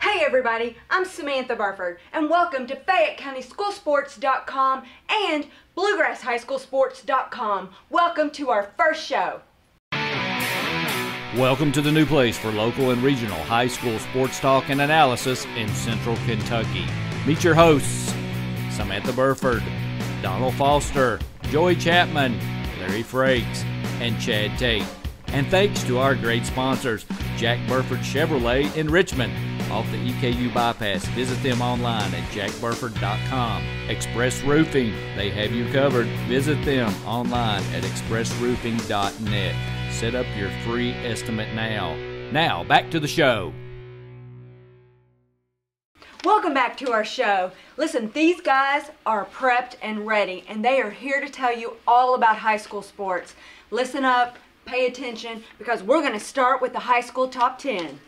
Hey everybody, I'm Samantha BURFORD, and welcome to FayetteCountySchoolSports.com and BluegrassHighSchoolSports.com. Welcome to our first show. Welcome to the new place for local and regional high school sports talk and analysis in Central Kentucky. Meet your hosts, Samantha BURFORD, Donald Foster, Joey Chapman, Larry Frakes, and Chad Tate. And thanks to our great sponsors, Jack Burford Chevrolet in Richmond, off the EKU bypass. Visit them online at jackburford.com. Express Roofing, they have you covered. Visit them online at expressroofing.net. Set up your free estimate now. Now, back to the show. Welcome back to our show. Listen, these guys are prepped and ready, and they are here to tell you all about high school sports. Listen up, pay attention, because we're going to start with the high school top 10.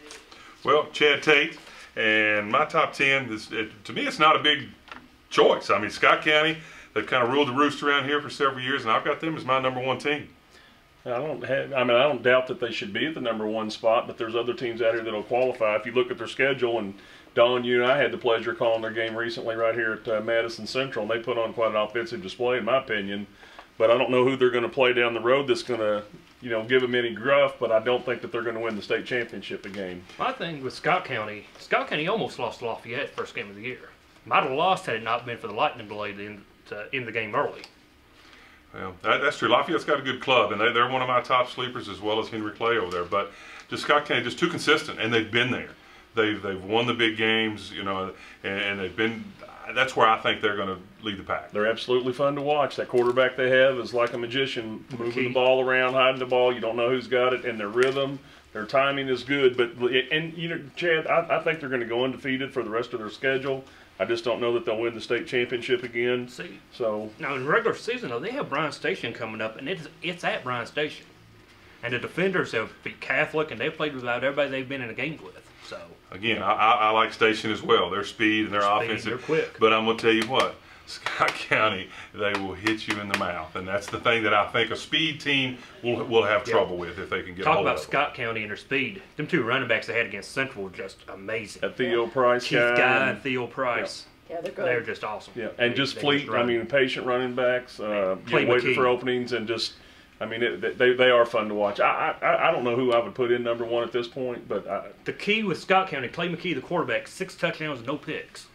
Well, Chad Tate, and my top 10, to me, it's not a big choice. I mean, Scott County, they've kind of ruled the roost around here for several years, and I've got them as my #1 team. I don't doubt that they should be at the #1 spot, but there's other teams out here that'll qualify. If you look at their schedule, and Don, you and I had the pleasure of calling their game recently right here at Madison Central, and they put on quite an offensive display, in my opinion. But I don't know who they're going to play down the road that's going to, give them any gruff, but I don't think that they're going to win the state championship again. My thing with Scott County almost lost to Lafayette first game of the year. Might have lost had it not been for the lightning delay to end the game early. Well, that's true. Lafayette's got a good club, and they're one of my top sleepers, as well as Henry Clay over there. But just Scott County, just too consistent, and they've been there. They've won the big games, and they've been. That's where I think they're going to lead the pack. They're absolutely fun to watch. That quarterback they have is like a magician, moving the ball around, hiding the ball. You don't know who's got it, and their rhythm, their timing is good. But Chad, I think they're going to go undefeated for the rest of their schedule. I just don't know that they'll win the state championship again. So now in regular season, though, they have Bryan Station coming up, and it's at Bryan Station, and the defenders have beat Catholic, and they've played without everybody they've been in a game with. So again, I like Station as well. Their speed and their offensive. They're quick. But I'm going to tell you what, Scott County, they will hit you in the mouth, and that's the thing that I think a speed team will have trouble with if they can get a hold of it. Talk about Scott County and their speed. Them two running backs they had against Central were just amazing. Theo Price Keith Guy and Theo Price. Yeah, they're good. They're just awesome. Yeah, and just fleet. Patient running backs, waiting for openings, and just. They are fun to watch. I don't know who I would put in #1 at this point, but the key with Scott County, Clay McKee, the quarterback, 6 touchdowns, no picks.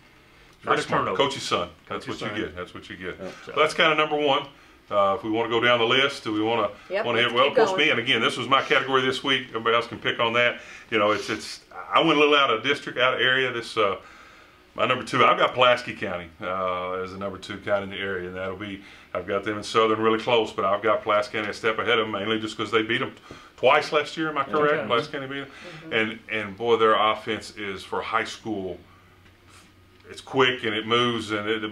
Very smart. Coach's son. That's what you get. That's what you get. Yeah. So that's kind of #1. If we want to go down the list, do we want to hit? Well, of course, me. And again, this was my category this week. Everybody else can pick on that. It's. I went a little out of district, out of area. This. My #2, I've got Pulaski County as the #2 county in the area, and that'll be, I've got them in Southern really close, but I've got Pulaski County a step ahead of them, mainly just because they beat them twice last year, am I correct? Okay. Pulaski County beat them. And boy, their offense is, for high school, it's quick and it moves, and it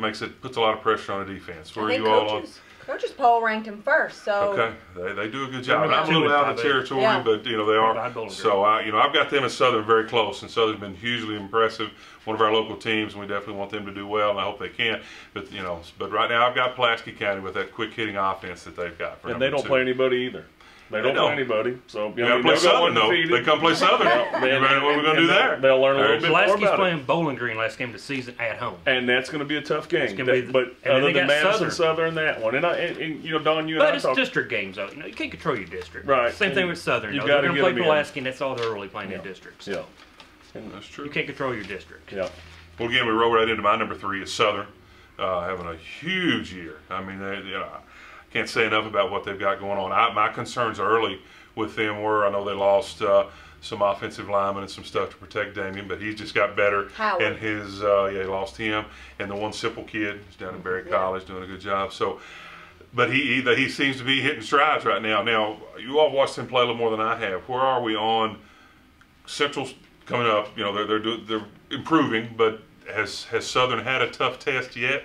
puts a lot of pressure on the defense. Where are you all on? Coaches poll ranked him first, so okay, they do a good job. I'm a little out of the territory, but they are. So I've got them in Southern very close, and Southern's been hugely impressive. One of our local teams, and we definitely want them to do well, and I hope they can. But but right now I've got Pulaski County with that quick hitting offense that they've got. And they don't play anybody either. They don't play anybody. So they'll play Southern though. They come play Southern. What are we going to do there? They'll learn a little bit more about it. Pulaski's playing Bowling Green last game of the season at home, and that's going to be a tough game. But other than Madison Southern, that one, and Don, you and I it's district games though. You can't control your district. Right. Same thing with Southern. You got to play Pulaski, and that's all they're really playing in districts. Yeah, that's true. You can't control your district. Yeah. Well, again, we roll right into my #3 is Southern, having a huge year. I mean, I can't say enough about what they've got going on. My concerns early with them were, I know they lost some offensive linemen and some stuff to protect Damien, but he's just got better. Howard. And his, he lost him, and the one Simple kid is down at Berry College doing a good job. So, but he seems to be hitting strides right now. Now, you all watched him play a little more than I have. Where are we on Central's coming up? They're improving, but has Southern had a tough test yet?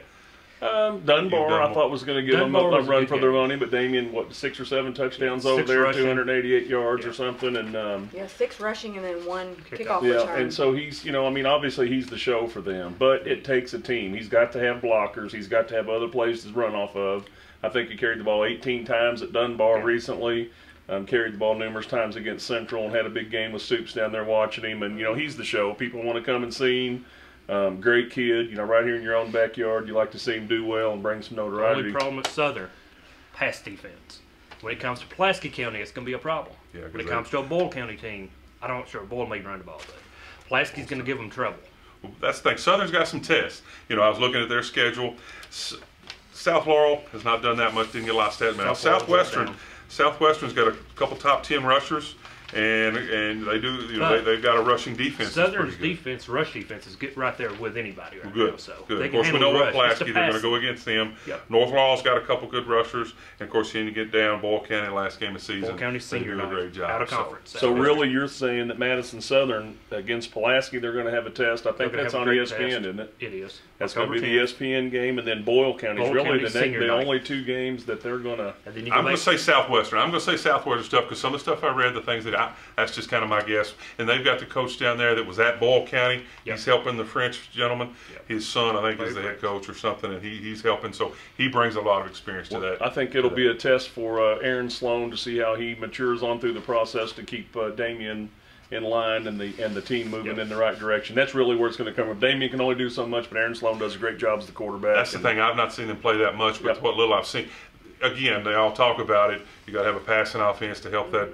Dunbar, I thought was going to give them a run for their money, but Damien, 6 or 7 touchdowns over there, rushing. 288 yards or something, and 6 rushing and then 1 kickoff return. And so he's, obviously he's the show for them, but it takes a team. He's got to have blockers. He's got to have other plays to run off of. I think he carried the ball 18 times at Dunbar recently. Carried the ball numerous times against Central and had a big game with Stoops down there watching him. And, you know, he's the show. People want to come and see him. Great kid, you know, right here in your own backyard. You like to see him do well and bring some notoriety. The only problem with Southern, pass defense. When it comes to Pulaski County, it's going to be a problem. Yeah, when it comes to a Boyle County team, I don't sure Boyle may run the ball, but Pulaski's going to give them trouble. Well, that's the thing. Southern's got some tests. You know, I was looking at their schedule. South Laurel has not done that much. Didn't get a lot of stat. Now Southwestern's got a couple top 10 rushers, and they do. You know, they've got a rushing defense. Southern's defense, rush defense, is get right there with anybody right now. So good. They of course, we know what Pulaski they're going to go against them. Yep. North Laurel's got a couple good rushers, and of course, then you get down Boyle County last game of the season. Boyle County senior do a great job out of conference. So really, you're saying that Madison Southern against Pulaski, they're going to have a test. I think that's on ESPN, isn't it? It is. That's going to be the ESPN game, and then Boyle County's really the only two games that they're going to. I'm going to say Southwestern. I'm going to say Southwestern stuff because some of the stuff I read, the things that that's just kind of my guess. And they've got the coach down there that was at Boyle County. Yep. He's helping the French gentleman. Yep. His son, I think, is the head coach or something, and he's helping. So he brings a lot of experience to that. I think it'll be a test for Aaron Sloan to see how he matures on through the process to keep Damian in line and the team moving in the right direction. That's really where it's going to come from. Damian can only do so much, but Aaron Sloan does a great job as the quarterback. That's the thing. I've not seen them play that much, but what little I've seen, again, they all talk about it. You got to have a passing offense to help that.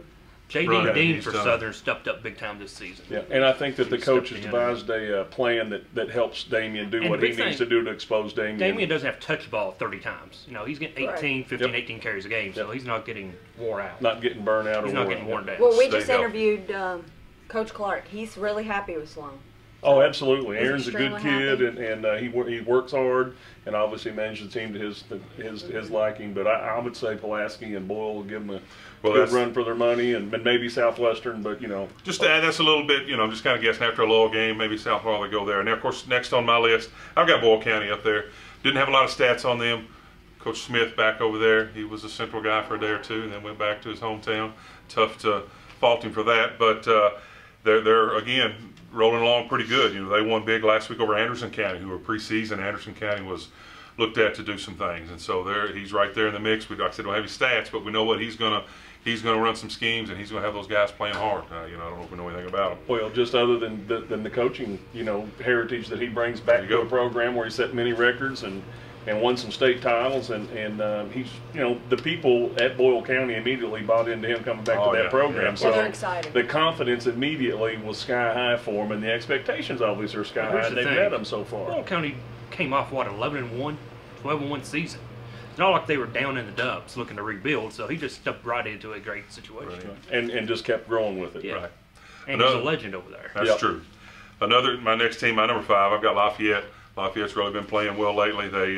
J.D. Dean for Southern stepped up big time this season. Yeah, and I think that the coach has devised a plan that helps Damian do what he needs to do to expose Damian. Damian doesn't have to touch the ball 30 times. You know, he's getting 18 carries a game, so he's not getting wore out. Not getting burnt out. He's not getting worn down. Well, we just interviewed Coach Clark. He's really happy with Sloan. Oh, absolutely. Aaron's a good kid, happy. and he works hard, and obviously managed the team to his liking. But I would say Pulaski and Boyle will give them a good run for their money, and maybe Southwestern. But you know, just to add, that's a little bit. You know, I'm just kind of guessing after a low game, maybe South Laurel will go there. And then, of course, next on my list, I've got Boyle County up there. Didn't have a lot of stats on them. Coach Smith back over there. He was a Central guy for a day or two, and then went back to his hometown. Tough to fault him for that, but they're again rolling along pretty good. You know, they won big last week over Anderson County, who were preseason. Anderson County was looked at to do some things, and so he's right there in the mix. Like I said, don't have his stats, but we know what he's gonna run some schemes, and he's gonna have those guys playing hard. You know, I don't know if we know anything about him. Well, just other than the coaching, you know, heritage that he brings back to a program where he set many records and won some state titles, and he's, you know, the people at Boyle County immediately bought into him coming back to that program. So they're excited. The confidence immediately was sky high for him, and the expectations obviously are sky high. They've met him so far. Boyle County came off 11-1, 12-1 season. It's not like they were down in the dumps looking to rebuild, so he just stepped right into a great situation. Right. And just kept growing with it. Yeah. Right. And he's a legend over there. That's true. My next team, my number 5, I've got Lafayette. Lafayette's really been playing well lately. They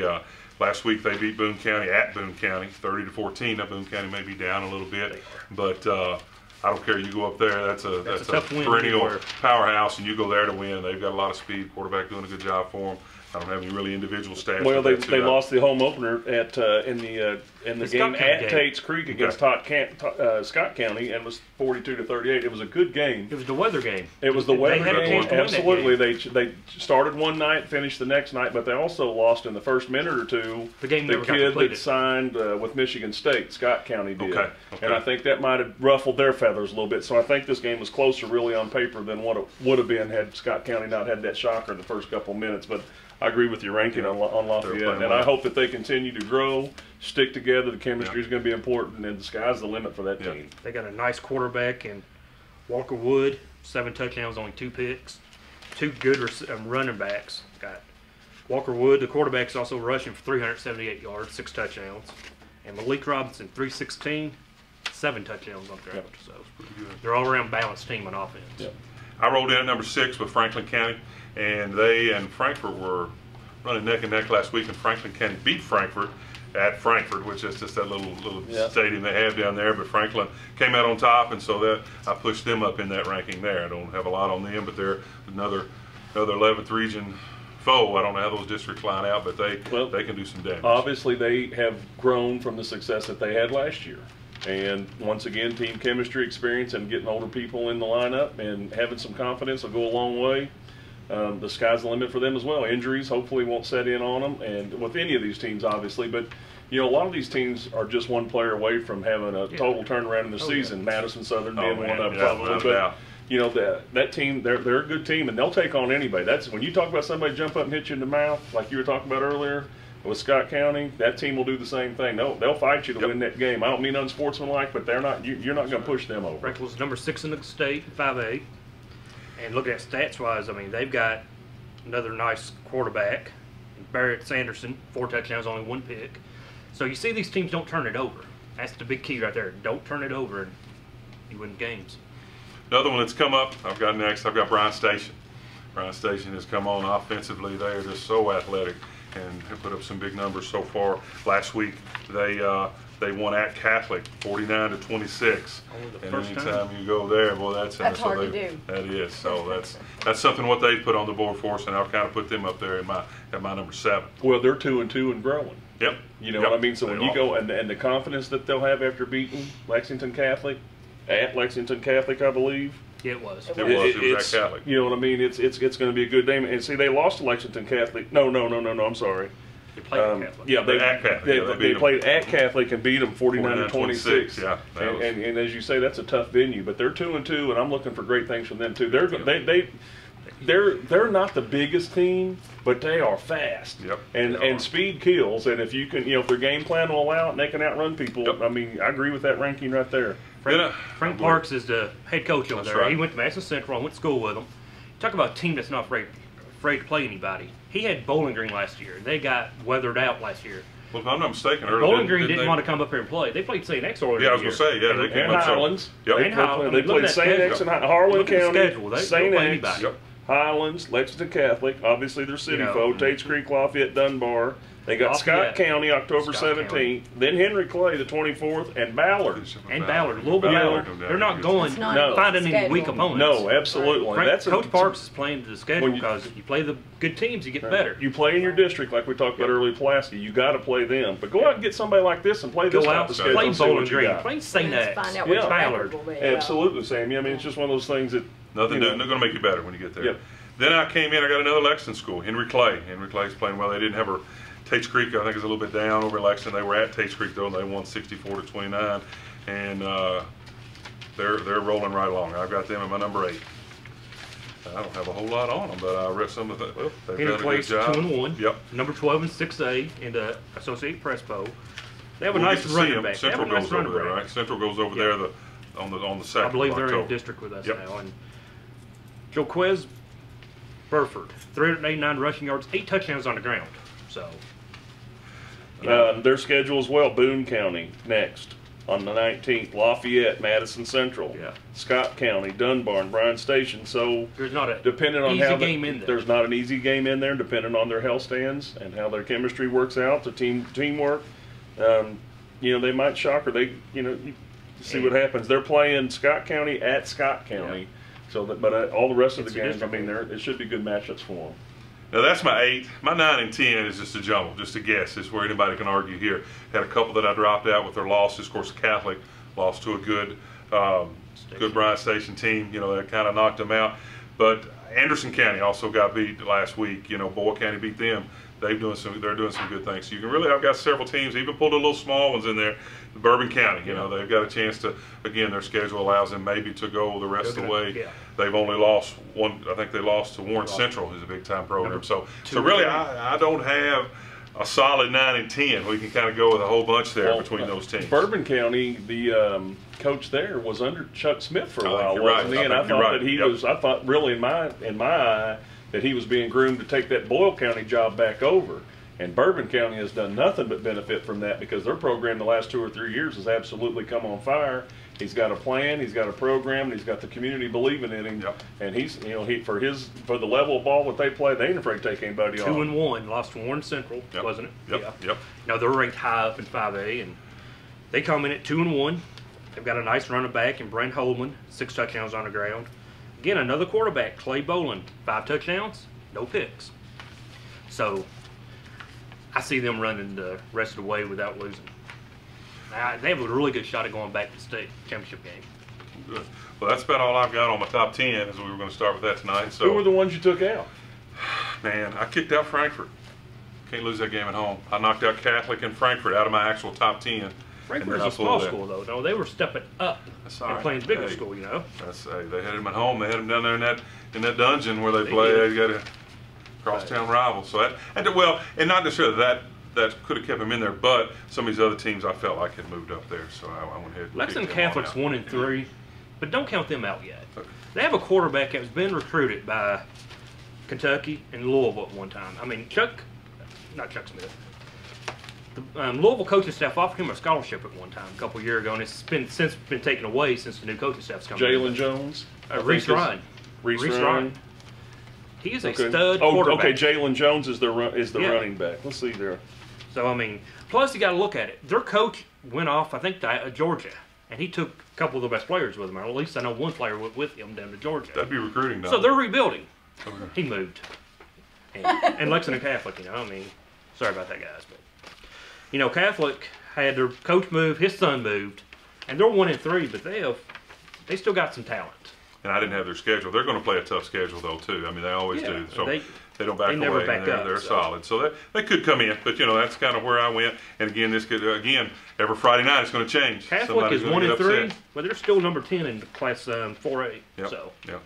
last week they beat Boone County at Boone County, 30-14. Now Boone County may be down a little bit, but I don't care. You go up there. That's a perennial powerhouse, and you go there to win. They've got a lot of speed. Quarterback doing a good job for them. I don't have any really individual stats. Well, they lost the home opener at in the game at Tate's Creek against Scott County, and was 42-38. It was a good game. It was the weather game. It was the weather game. Absolutely, they started one night, finished the next night, but they also lost in the first minute or two. The game the kid that signed with Michigan State, Scott County did, and I think that might have ruffled their feathers a little bit. So I think this game was closer, really, on paper than what it would have been had Scott County not had that shocker in the first couple of minutes. But I agree with your ranking on Lafayette, and I hope that they continue to grow, stick together. The chemistry is going to be important, and the sky's the limit for that team. They got a nice quarterback in Walker Wood, 7 touchdowns, only 2 picks. 2 good running backs. Got Walker Wood, the quarterback's also rushing for 378 yards, 6 touchdowns. And Malik Robinson, 316, 7 touchdowns on the ground. So they're all around balanced team on offense. Yep. I rolled in at number 6 with Franklin County, and they and Frankfort were running neck and neck last week, and Franklin County beat Frankfort at Frankfort, which is just that little stadium they have down there. But Franklin came out on top, and so that I pushed them up in that ranking there. I don't have a lot on them, but they're another 11th region foe. I don't know how those districts line out, but they can do some damage. Obviously, they have grown from the success that they had last year. And once again, team chemistry, experience, and getting older people in the lineup and having some confidence will go a long way. The sky's the limit for them as well. Injuries hopefully won't set in on them, and with any of these teams, obviously. But You know, a lot of these teams are just one player away from having a total turnaround in the season. Yeah. Madison Southern being one of them, Yeah, probably. without a But doubt. you know, that team, they're a good team, and they'll take on anybody. That's when you talk about somebody jump up and hit you in the mouth, like you were talking about earlier with Scott County. That team will do the same thing. They'll fight you to win that game. I don't mean unsportsmanlike, but they're not. You're not going to push them over. Franklin was number 6 in the state, 5A. And looking at stats-wise, I mean, they've got another nice quarterback, Barrett Sanderson, 4 touchdowns, only 1 pick. So you see these teams don't turn it over. That's the big key right there. Don't turn it over, and you win games. Another one that's come up, I've got Bryan Station. Bryan Station has come on offensively. They are just so athletic and have put up some big numbers so far. Last week, they won at Catholic, 49-26. And anytime you go there, boy, that's hard to do. That is. So that's something what they put on the board for us, and I'll kind of put them up there at my number 7. Well, they're 2-2 and growing. Yep. You know what I mean? So when you go, and the confidence that they'll have after beating Lexington Catholic, at Lexington Catholic, I believe. Yeah, it was. It was at Catholic. You know what I mean? It's going to be a good game. And see, they lost to Lexington Catholic. No, I'm sorry. They played Catholic. Yeah, they played played at Catholic and beat them 49-26. Yeah, and as you say, that's a tough venue. But they're 2-2, and I'm looking for great things from them too. They're not the biggest team, but they are fast. Yep. And speed kills. And if you can, if their game plan will allow it, and they can outrun people. Yep. I mean, I agree with that ranking right there. Frank Parks is the head coach over there. Right. He went to Madison Central. I went to school with him. Talk about a team that's not afraid to play anybody. He had Bowling Green last year. They got weathered out last year. Well, if I'm not mistaken, Bowling Green didn't want to come up here and play. They played St. X earlier. Yeah, I was going to say, yeah, they came and up. Highlands. Yep. They played St. X and Harlan County, St. X, Yep. Highlands, Lexington Catholic. Obviously, they're city folk. Tates Creek, Lafayette, Dunbar. They got Scott County October 17th, then Henry Clay the 24th, and Ballard. And Ballard, a little bit out. They're not going finding any weak opponents. No, absolutely. That's Coach Parks is playing to the schedule because you play the good teams, you get better. You play in your district, like we talked about earlier, Pulaski. You got to play them, but go out and get somebody like this and play this type of schedule. Play Bowling Green, play St. X, Ballard. Absolutely, Sammy. I mean, it's just one of those things that nothing. They're going to make you better when you get there. Yep. Then I came in. I got another Lexington school, Henry Clay. Henry Clay's playing well. They didn't have her. Tates Creek, I think, is a little bit down over Lexington. They were at Tates Creek though, and they won 64-29, and they're rolling right along. I've got them at my number 8. I don't have a whole lot on them, but I read some of the. Well, they've done a good job. 2-1. Yep. Number 12 and 6A in the Associate Press Poll. They have a nice running back. Central goes over there, right? Central goes over there on the 2nd. I believe they're in district with us now. And Joquez Burford, 389 rushing yards, 8 touchdowns on the ground. So. Their schedule as well: Boone County next on the 19th, Lafayette, Madison Central, Scott County, Dunbar, and Bryan Station. So there's not a depending on easy how game in there. There's not an easy game in there, depending on their health stands and how their chemistry works out, the teamwork. They might shock, or they see what happens. They're playing Scott County at Scott County, so that all the rest of the games, I mean, it should be good matchups for them. Now that's my 8. My 9 and 10 is just a jumble, just a guess. It's where anybody can argue here. Had a couple that I dropped out with their losses. Of course, Catholic lost to a good Bryan Station team. That kind of knocked them out. But Anderson County also got beat last week. Boyle County beat them. They're doing some good things. So you can really, I've got several teams, even pulled a little small ones in there. Bourbon County, they've got a chance to, again, their schedule allows them maybe to go the rest of the way. Yeah. They've only lost one, I think they lost to Warren Central, who's a big time program. So really, I don't have a solid 9 and 10. We can kind of go with a whole bunch there between those teams. Bourbon County, the coach there was under Chuck Smith for a while, wasn't he? And I thought that he was, I thought really in my eye, that he was being groomed to take that Boyle County job back over. And Bourbon County has done nothing but benefit from that because their program the last 2 or 3 years has absolutely come on fire. He's got a plan, he's got a program, and he's got the community believing in him. Yep. And he's, for the level of ball that they play, they ain't afraid to take anybody on. 2-1, lost to Warren Central, wasn't it? Yep. Now they're ranked high up in 5A, and they come in at 2-1. They've got a nice running back in Brent Holman, 6 touchdowns on the ground. Again, another quarterback, Clay Boland, 5 touchdowns, no picks. So I see them running the rest of the way without losing. Now, they have a really good shot at going back to the state championship game. Good. Well, that's about all I've got on my top 10, as we were going to start with that tonight. So, who were the ones you took out? Man, I kicked out Frankfort. Can't lose that game at home. I knocked out Catholic and Frankfurt out of my actual top 10. Frankfurt is a small school, though. No, they were stepping up and playing bigger school, you know. They had them at home. They had them down there in that dungeon where they play. They got a crosstown rival. So and not necessarily that could have kept them in there, but some of these other teams I felt like had moved up there. So I went ahead. Lexington Catholic's 1-3, but don't count them out yet. Okay. They have a quarterback that has been recruited by Kentucky and Louisville at one time. I mean, not Chuck Smith. The Louisville coaching staff offered him a scholarship at one time a couple years ago, and it's since been taken away since the new coaching staff's come in. Jalen Jones? Reese Ryan. Reese Ryan. He is a stud quarterback. Okay, Jalen Jones is the running back. Let's see there. So, I mean, plus you got to look at it. Their coach went off, I think, to Georgia, and he took a couple of the best players with him. Or at least I know one player went with him down to Georgia. That'd be recruiting now. So they're rebuilding. Okay. He moved. And Lexington Catholic, you know, I mean, sorry about that, guys. But, you know, Catholic had their coach move, his son moved, and they're 1-3, but they still got some talent. And I didn't have their schedule. They're going to play a tough schedule, though, too. I mean, they always do. So they don't back away. They're solid. So they could come in, but, you know, that's kind of where I went. And, again, every Friday night it's going to change. Catholic is 1-3, but they're still number 10 in Class 4A. Yep. So yep.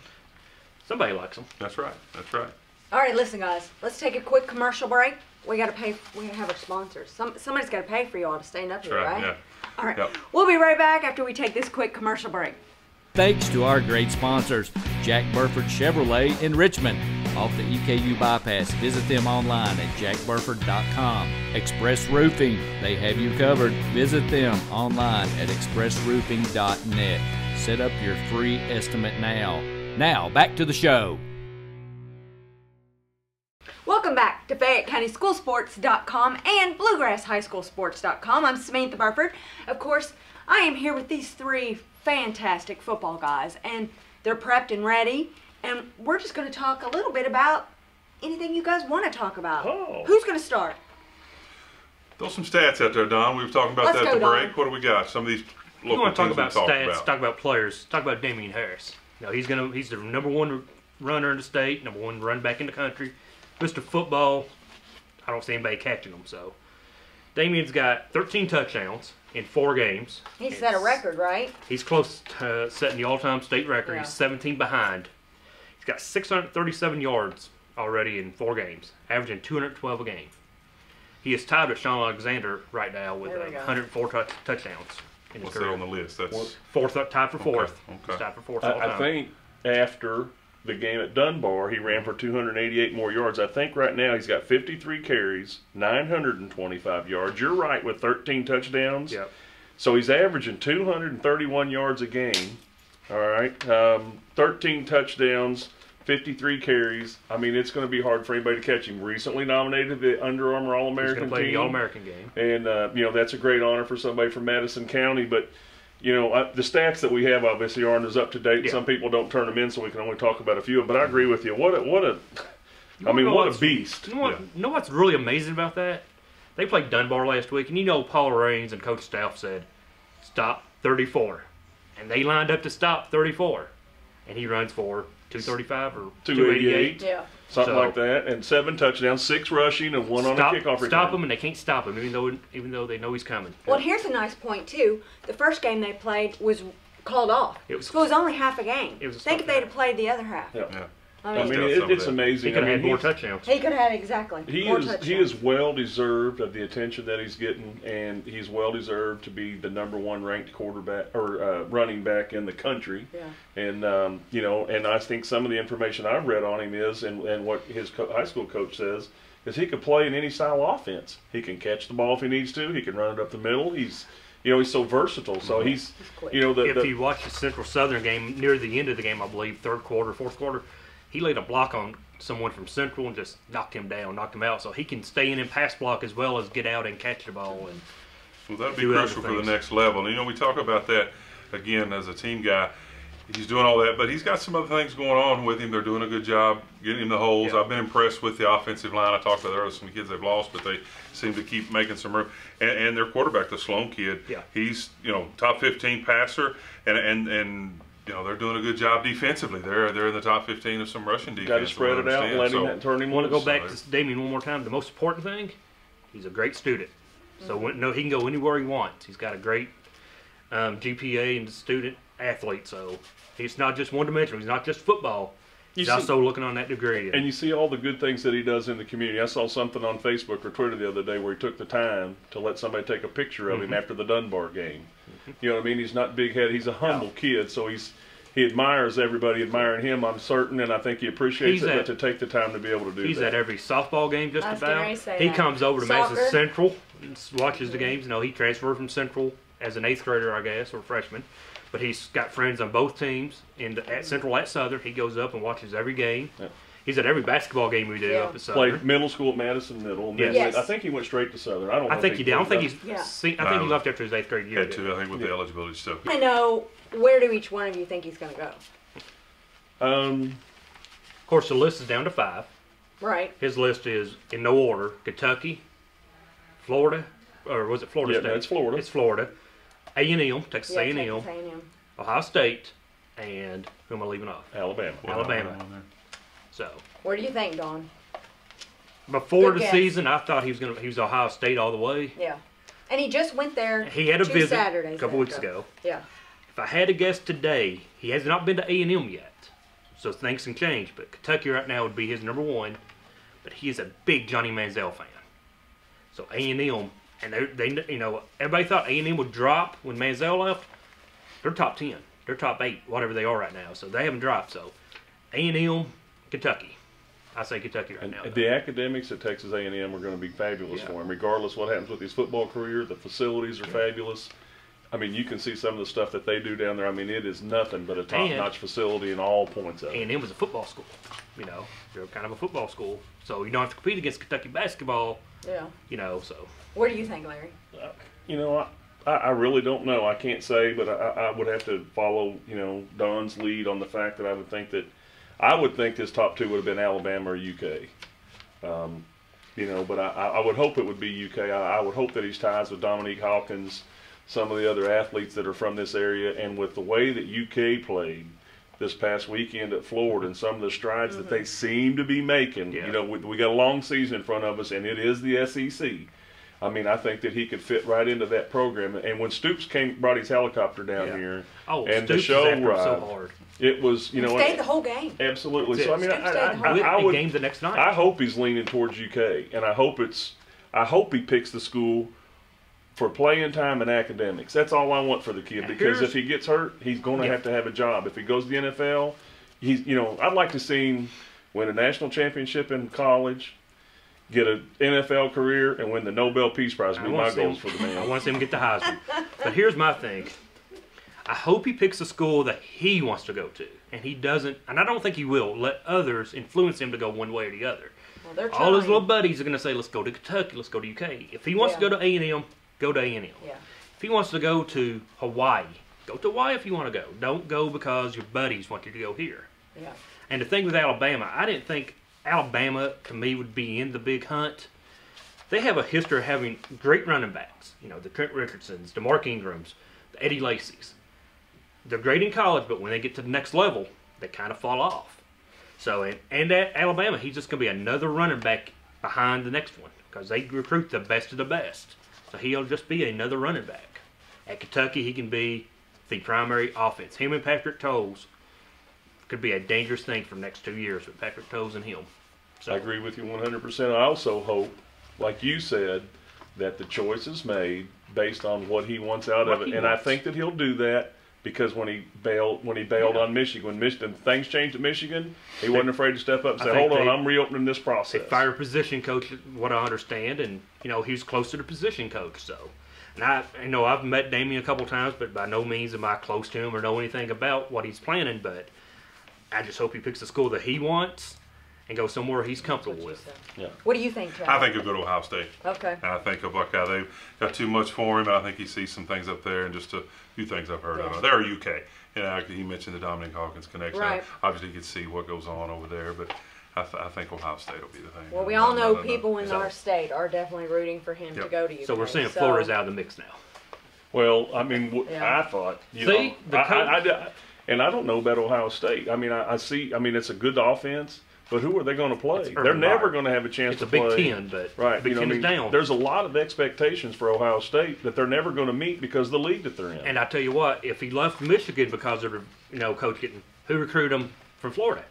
Somebody likes them. That's right. That's right. All right, listen, guys. Let's take a quick commercial break. We got to pay. We have our sponsors. Somebody's got to pay for you all to stand up here, right? Yeah. All right. Yep. We'll be right back after we take this quick commercial break. Thanks to our great sponsors, Jack Burford Chevrolet in Richmond, off the EKU bypass. Visit them online at jackburford.com. Express Roofing, they have you covered. Visit them online at expressroofing.net. Set up your free estimate now. Now, back to the show. Welcome back to FayetteCountySchoolSports.com and BluegrassHighSchoolSports.com. I'm Samantha Burford. Of course, I am here with these three fantastic football guys, and they're prepped and ready, and we're just going to talk a little bit about anything you guys want to talk about. Oh. Who's going to start? Throw some stats out there, Don. We were talking about that at the break. What do we got? Some of these local want to talk teams about we stats, about. talk about players, talk about Damian Harris. You know, he's the #1 runner in the state, #1 run back in the country. Mr. Football, I don't see anybody catching him. So Damian's got 13 touchdowns in 4 games. He set a record, right? He's close to setting the all-time state record. Yeah. He's 17 behind. He's got 637 yards already in 4 games, averaging 212 a game. He is tied with Sean Alexander right now with 104 touchdowns in his What's career. that on the list? That's tied for 4th. Okay. He's tied for 4th all time. I think after the game at Dunbar, he ran for 288 more yards. I think right now he's got 53 carries, 925 yards. You're right, with 13 touchdowns. Yep. So he's averaging 231 yards a game. All right. 13 touchdowns, 53 carries. I mean, it's going to be hard for anybody to catch him. Recently nominated the Under Armour All-American He's going to play team. the All-American game. And, you know, that's a great honor for somebody from Madison County. But, you know, the stats that we have obviously aren't as up to date. Yeah. Some people don't turn them in, so we can only talk about a few of them. But I agree with you. What a what a beast. You know what's really amazing about that? They played Dunbar last week, and you know Paul Raines and Coach Staff said, stop 34. And they lined up to stop 34. And he runs for 235 or 288. Yeah. Something like that. And 7 touchdowns, 6 rushing, and 1 on a kickoff return. Stop him, and they can't stop him, even though they know he's coming. Well, here's a nice point, too. The first game they played was called off. It was only half a game. Think if they'd have played the other half. Yeah. yeah. I I mean, mean, it's amazing. He could have had more he's- touchdowns. he could have had exactly more touchdowns. He is well deserved of the attention that he's getting, and he's well deserved to be the #1 ranked quarterback or running back in the country. Yeah. And you know, and I think some of the information I've read on him is, and what his high school coach says, is he could play in any style of offense. He can catch the ball if he needs to. He can run it up the middle. He's so versatile. So he's quick. If you watch the Central Southern game, near the end of the game, I believe, 3rd quarter, 4th quarter, he laid a block on someone from Central and just knocked him down, knocked him out. So he can stay in and pass block as well as get out and catch the ball. And Well, that'd be do other crucial for the things. next level. And, you know, we talk about that, again, as a team guy. He's doing all that, but he's got some other things going on with him. They're doing a good job getting him the holes. Yeah. I've been impressed with the offensive line. I talked about there are some kids they've lost, but they seem to keep making some room. And their quarterback, the Sloan kid, Yeah. he's, top 15 passer, and they're doing a good job defensively. They're in the top 15 of some rushing defense. Got to spread it out and let him turn him. I want to go back to Damien one more time. The most important thing, he's a great student. So he can go anywhere he wants. He's got a great GPA and student athlete. So he's not just one-dimensional. He's not just football. He's also looking on that degree. And you see all the good things that he does in the community. I saw something on Facebook or Twitter the other day where he took the time to let somebody take a picture of him after the Dunbar game. You know what I mean? He's not big-headed. He's a humble kid, so he admires everybody admiring him, I'm certain, and I think he appreciates it, but to take the time to be able to do that. He's at every softball game just about. He comes over to Madison Central and watches the games. He transferred from Central as an 8th grader, I guess, or freshman. But he's got friends on both teams, and at Central, at Southern, he goes up and watches every game. Yeah. He's at every basketball game we do up at Southern. Played middle school at Madison Middle. And I think he went straight to Southern. I think he did. I don't think he's. I think he left after his 8th grade year. Yeah, too. I think with the eligibility stuff. I know. Where do each one of you think he's going to go? Of course, the list is down to 5. Right. His list is in no order: Kentucky, Florida, or was it Florida State? Yeah, it's Florida. It's Florida. A&M, Texas A&M, Texas A&M, Ohio State, and who am I leaving off? Alabama. So. Where do you think, Don? Before the season, I thought he was Ohio State all the way. Yeah. And he just went there. He had a visit Saturdays a couple weeks ago. Yeah. If I had to guess today, he has not been to A&M yet, so things can change. But Kentucky right now would be his number 1. But he is a big Johnny Manziel fan. So A&M, and they everybody thought A&M would drop when Manziel left. They're top 10. They're top 8, whatever they are right now. So they haven't dropped. So A&M, Kentucky. I say Kentucky right now. The academics at Texas A&M are going to be fabulous for him, regardless what happens with his football career. The facilities are fabulous. I mean, you can see some of the stuff that they do down there. I mean, it is nothing but a top-notch facility in all points of it. A&M was a football school. They're kind of a football school. So you don't have to compete against Kentucky basketball. Yeah. So. Where do you think, Larry? I really don't know. I can't say, but I would have to follow, Don's lead on the fact that I would think his top 2 would have been Alabama or UK. But I would hope it would be UK. I would hope that he's ties with Dominique Hawkins, some of the other athletes that are from this area, and with the way that UK played this past weekend at Florida and some of the strides that they seem to be making. We got a long season in front of us, and it is the SEC. I mean, I think that he could fit right into that program. And when Stoops brought his helicopter down here, and the show arrived, so hard. It was, He stayed the whole game. Absolutely. So I mean, I would game the next night. I hope he's leaning towards UK, and I hope he picks the school for playing time and academics. That's all I want for the kid, because if he gets hurt, he's going to have a job. If he goes to the NFL, I'd like to see him win a national championship in college, get an NFL career, and win the Nobel Peace Prize. Would be my goals for the man. I want to see him get the Heisman. But here's my thing. I hope he picks a school that he wants to go to, and he doesn't, and I don't think he will, let others influence him to go one way or the other. Well, all his little buddies are going to say, let's go to Kentucky, let's go to UK. If he wants to go to A&M, go to A&M. Yeah. If he wants to go to Hawaii, go to Hawaii if you want to go. Don't go because your buddies want you to go here. Yeah. And the thing with Alabama, I didn't think Alabama, to me, would be in the big hunt. They have a history of having great running backs. The Trent Richardsons, the Mark Ingrams, the Eddie Lacy's. They're great in college, but when they get to the next level, they kind of fall off. So, and at Alabama, he's just going to be another running back behind the next one, because they recruit the best of the best. So he'll just be another running back. At Kentucky, he can be the primary offense. Him and Patrick Towles could be a dangerous thing for the next 2 years with Patrick Towles and him. So, I agree with you 100%. I also hope, like you said, that the choice is made based on what he wants out of it. And I think that he'll do that, because when he bailed on Michigan, when things changed at Michigan, he wasn't afraid to step up and say, hold on, I'm reopening this process. They fired a position coach, what I understand, and he's close to the position coach. So, and I've met Damien a couple times, but by no means am I close to him or know anything about what he's planning. But I just hope he picks the school that he wants and go somewhere he's comfortable with. Yeah. What do you think, Chad? I think he'll go to Ohio State. Okay. And I think of Buckeye, they've got too much for him. I think he sees some things up there, and just a few things I've heard of it. They're UK. He mentioned the Dominic Hawkins connection. Right. Obviously, you can see what goes on over there, but I think Ohio State will be the thing. Well, we all know people in our state are definitely rooting for him to go to UK. So we're saying Florida's out of the mix now. Well, I mean, I thought, And I don't know about Ohio State. I mean, I see. I mean, it's a good offense, but who are they going to play? They're never going to have a chance to play. It's a Big Ten, but right. Big Ten is down. There's a lot of expectations for Ohio State that they're never going to meet because of the league that they're in. And I tell you what, if he left Michigan because of the coach who recruited him from Florida,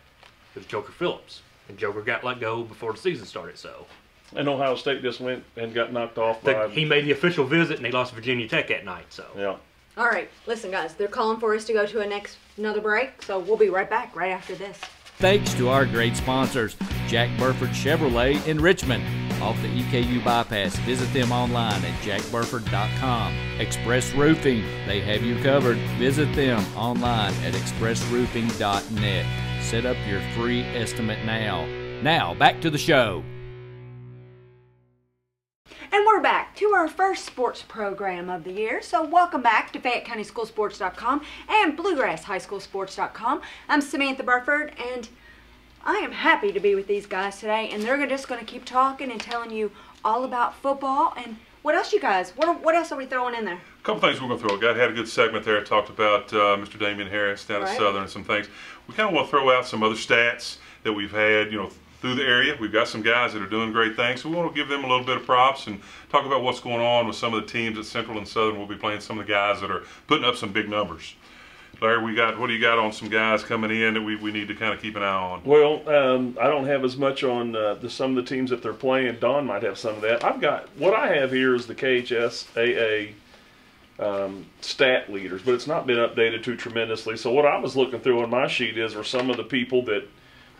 it was Joker Phillips, and Joker got let go before the season started. So. And Ohio State just went and got knocked off by. He made the official visit, and they lost Virginia Tech that night. So. Yeah. All right, listen, guys, they're calling for us to go to another break, so we'll be right back right after this. Thanks to our great sponsors, Jack Burford Chevrolet in Richmond, off the EKU bypass. Visit them online at jackburford.com. Express Roofing, they have you covered. Visit them online at expressroofing.net. Set up your free estimate now. Now, back to the show. And we're back to our first sports program of the year. So welcome back to FayetteCountySchoolSports.com and BluegrassHighSchoolSports.com. I'm Samantha Burford, and I am happy to be with these guys today. And they're just going to keep talking and telling you all about football. And what else, you guys? What else are we throwing in there? A couple things we're going to throw. Had a good segment there. Talked about Mr. Damian Harris down at Southern and some things. We kind of want to throw out some other stats that we've had, through the area. We've got some guys that are doing great things, so we want to give them a little bit of props and talk about what's going on with some of the teams at Central and Southern. We'll be playing some of the guys that are putting up some big numbers. Larry, what do you got on some guys coming in that we need to kind of keep an eye on? Well, I don't have as much on some of the teams that they're playing. Don might have some of that. What I have here is the KHSAA stat leaders, but it's not been updated too tremendously. So what I was looking through on my sheet were some of the people that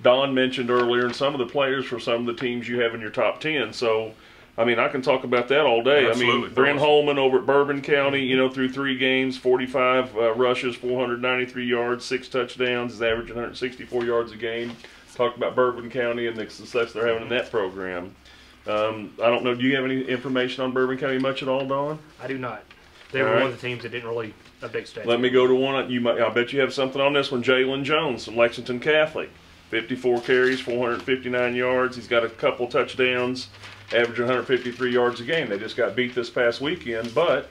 Don mentioned earlier, and some of the players for some of the teams you have in your top 10. So, I mean, I can talk about that all day. Absolutely. I mean, Brent Holman over at Bourbon County, through 3 games, 45 rushes, 493 yards, 6 touchdowns, is averaging 164 yards a game. Talk about Bourbon County and the success they're having in that program. I don't know, do you have any information on Bourbon County much at all, Don? I do not. They were one of the teams that didn't really update stats. Let me go to one. I bet you have something on this one. Jalen Jones from Lexington Catholic. 54 carries, 459 yards. He's got a couple touchdowns, averaging 153 yards a game. They just got beat this past weekend, but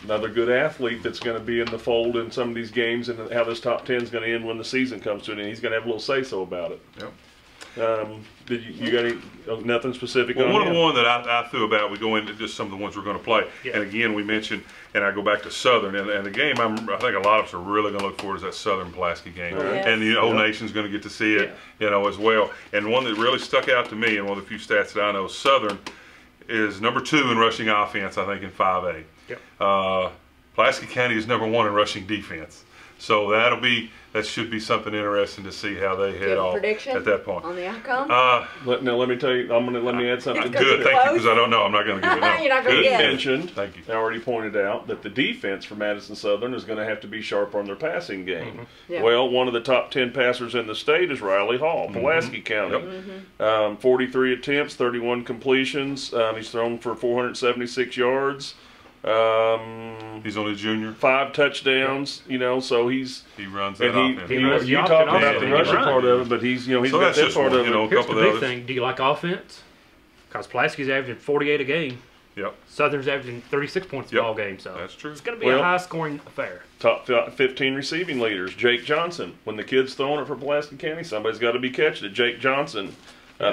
another good athlete that's going to be in the fold in some of these games, and how this top 10 is going to end when the season comes to an end. He's going to have a little say-so about it. Yep. Did you got nothing specific on one of the ones that I threw about, we go into just some of the ones we're going to play. Yeah. And again, we mentioned, and I go back to Southern, and the game I think a lot of us are really going to look forward to is that Southern-Pulaski game. Yes. And the whole nation's going to get to see it, as well. And one that really stuck out to me, and one of the few stats that I know, Southern is number 2 in rushing offense, I think, in 5A. Yep. Pulaski County is number 1 in rushing defense. So that should be something interesting to see how they head off at that point. On the outcome? Let me tell you. Let me add something. Good, thank you, because I don't know. I'm not going to give it. No. You're not going to get it. Mentioned. Thank you. I already pointed out that the defense for Madison Southern is going to have to be sharp on their passing game. Mm-hmm. Yeah. Well, one of the top 10 passers in the state is Riley Hall, Pulaski County. Yep. 43 attempts, 31 completions. He's thrown for 476 yards. He's only a junior. 5 touchdowns, so he runs that offense. You talk about the rushing part of it, but he's got that part of it. A Here's couple the of big others. thing. Do you like offense? Because Pulaski's averaging 48 a game. Yep. Southern's averaging 36 points a ball game. So that's true. it's going to be a high-scoring affair. Top 15 receiving leaders. Jake Johnson. When the kid's throwing it for Pulaski County, somebody's got to be catching it. Jake Johnson.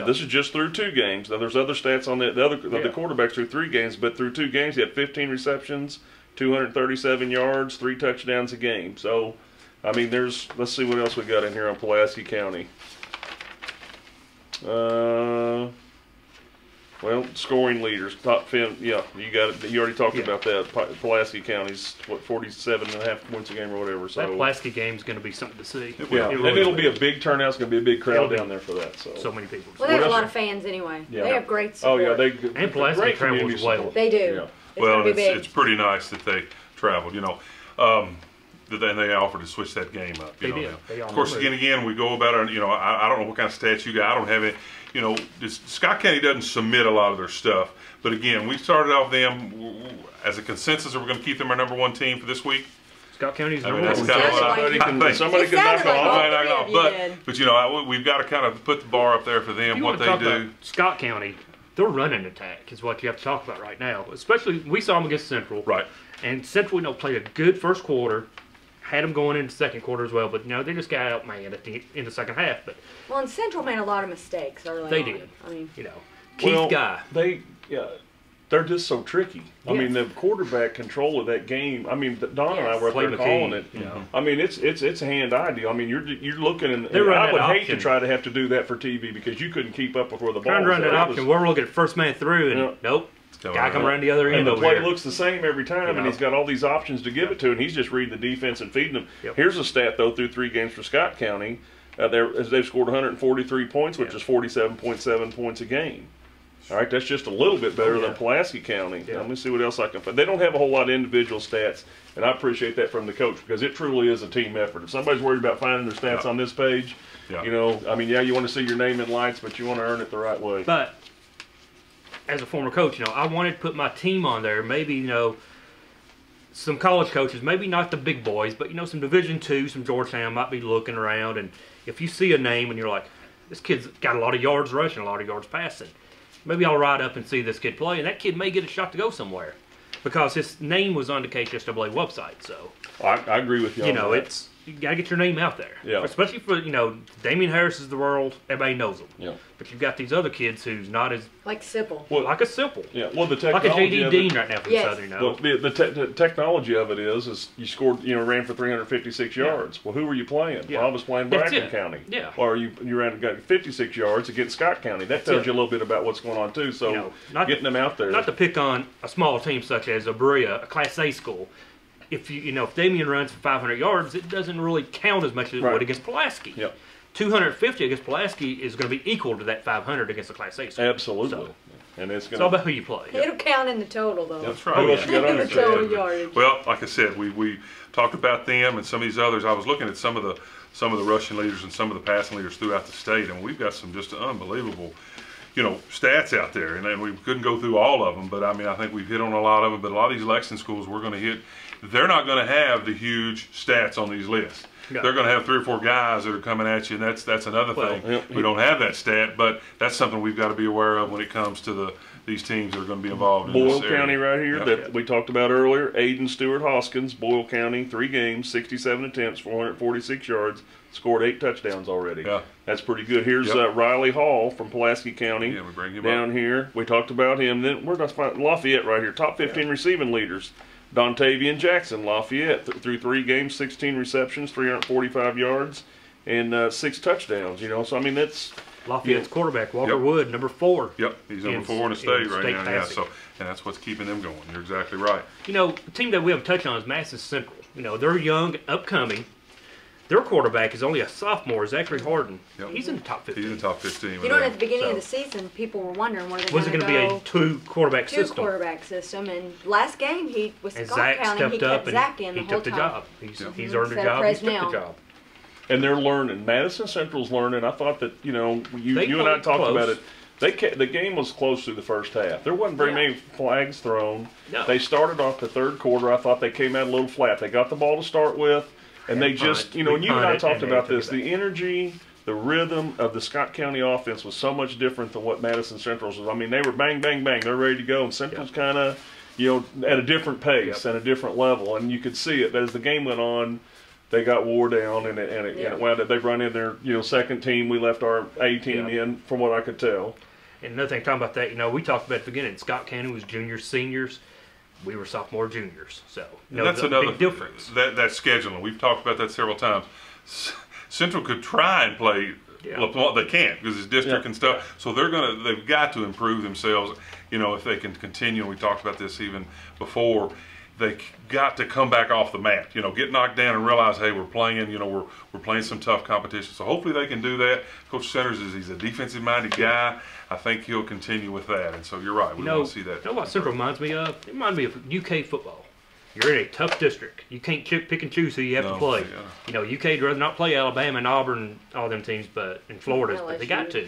This is just through 2 games. Now, there's other stats on the quarterbacks through 3 games, but through 2 games, he had 15 receptions, 237 yards, 3 touchdowns a game. So, I mean, let's see what else we got in here on Pulaski County. Well, scoring leaders, top 10. Yeah, you got it. You already talked about that. Pulaski County's 47.5 points a game or whatever. So that Pulaski game's going to be something to see. And it'll be a big turnout. It's going to be a big crowd down there for that. So many people. Well, they have a lot of fans anyway. Yeah. They have great support. Oh yeah, and Pulaski travels well. They do. Yeah. It's going to be big. It's pretty nice that they traveled. Then they offered to switch that game up. They did. Of course, again, we go about our. I don't know what kind of stats you got. I don't have it. Scott County doesn't submit a lot of their stuff. But again, we started off them as a consensus that we're going to keep them our number 1 team for this week. Scott County's I mean, that's kind of what I think. Somebody can knock But off. we've got to kind of put the bar up there for them. What they do. Scott County, their running attack is what you have to talk about right now. Especially, we saw them against Central. Right. And Central, played a good first quarter. had them going into the second quarter as well, but they just got outmanned in the second half. But well, and Central made a lot of mistakes early they on. did. I mean, Keith Guy. They're just so tricky. I mean, the quarterback control of that game. I mean, Don and I were up there calling it. I mean, it's a hand-eye deal. I mean, you're looking, and I would hate to try to have to do that for TV because you couldn't keep up with where the ball was. Trying to run that option, we're looking at first man through, and nope. Guy come around the other end. And the play looks the same every time, and he's got all these options to give it to, and he's just reading the defense and feeding them. Here's a stat, though, through 3 games for Scott County. They've scored 143 points, which is 47.7 points a game. All right, that's just a little bit better than Pulaski County. Let me see what else I can find. They don't have a whole lot of individual stats, and I appreciate that from the coach because it truly is a team effort. If somebody's worried about finding their stats on this page, I mean, you want to see your name in lights, but you want to earn it the right way. But as a former coach, I wanted to put my team on there. Maybe, some college coaches, maybe not the big boys, but, some Division II, some Georgetown might be looking around. And if you see a name and you're like, this kid's got a lot of yards rushing, a lot of yards passing, maybe I'll ride up and see this kid play, and that kid may get a shot to go somewhere because his name was on the KHSAA website. So I agree with you. You got to get your name out there. Yeah. Especially for, Damian Harris is the world. Everybody knows him. Yeah. But you've got these other kids who's not as... like Sipple. Well, like a Sipple. Yeah. Well, the technology like a J.D. Dean right now from Southern. Well, the technology of it is you scored, ran for 356 yards. Well, who were you playing? Well, I was playing Bragton County. Yeah. Or you got 56 yards against Scott County. That tells you a little bit about what's going on, too. So getting them out there. Not to pick on a small team such as Berea, a Class A school. If if Damian runs for 500 yards, it doesn't really count as much as it would against Pulaski. Yep. 250 against Pulaski is going to be equal to that 500 against the Class A school. Absolutely. So, and it's all about who you play. It'll count in the total, though. That's right. Who else you got on the total yardage. Well, like I said, we talked about them and some of these others. I was looking at some of the rushing leaders and some of the passing leaders throughout the state, and we've got some just unbelievable stats out there, and then we couldn't go through all of them, but I mean, I think we've hit on a lot of them, but a lot of these Lexington schools we're going to hit, they're not going to have the huge stats on these lists. Yeah. They're going to have 3 or 4 guys that are coming at you, and that's another thing. We don't have that stat, but that's something we've got to be aware of when it comes to these teams that are going to be involved in Boyle this County area. right here that we talked about earlier. Aiden Stewart Hoskins, Boyle County, 3 games, 67 attempts, 446 yards, scored 8 touchdowns already. Yeah. That's pretty good. Here's Riley Hall from Pulaski County. Yeah, we bring him down up here. We talked about him. Then where'd I find Lafayette right here? Top 15 receiving leaders. Dontavian Jackson, Lafayette, through 3 games, 16 receptions, 345 yards, and 6 touchdowns. So I mean that's Lafayette's quarterback, Walker Wood, number 4. Yep, he's number 4 in the state right now. Yeah, so and that's what's keeping them going. You're exactly right. The team that we haven't touched on is Madison Central. They're young, upcoming. Their quarterback is only a sophomore, Zachary Harden. Yep. He's in the top 15. He's in the top 15. At the beginning of the season, people were wondering where they was it going to be a 2-quarterback system. 2-quarterback system, and last game he was Scott County. Stepped he up kept Zach in the whole took the time. job. He's earned a job. He's took the job. And they're learning. Madison Central's learning. I thought that you and I talked about it. The game was close through the first half. There wasn't very many flags thrown. No. They started off the third quarter. I thought they came out a little flat. They got the ball to start with. And they just, and you and I talked about this, the energy, the rhythm of the Scott County offense was so much different than what Madison Central's was. I mean, they were bang, bang, bang. They're ready to go. And Central's kind of, at a different pace and a different level. And you could see it. But as the game went on, they got wore down. And it wound up, they run in their, second team. We left our A team in, from what I could tell. And another thing, talking about that, we talked about at the beginning, Scott County was juniors, seniors. We were sophomore, juniors, so that's another big difference. That scheduling, we've talked about that several times. Central could try and play, they can't because it's district and stuff. So they've got to improve themselves. If they can continue. And we talked about this even before. They got to come back off the mat. Get knocked down and realize, hey, we're playing. We're playing some tough competition. So hopefully they can do that. Coach Centers he's a defensive-minded guy. I think he'll continue with that. And so you're right. We want to see that. You know what Central reminds me of? It reminds me of UK football. You're in a tough district. You can't pick and choose who you have to play. Yeah. UK would rather not play Alabama and Auburn, all them teams, but in Florida, but they got to.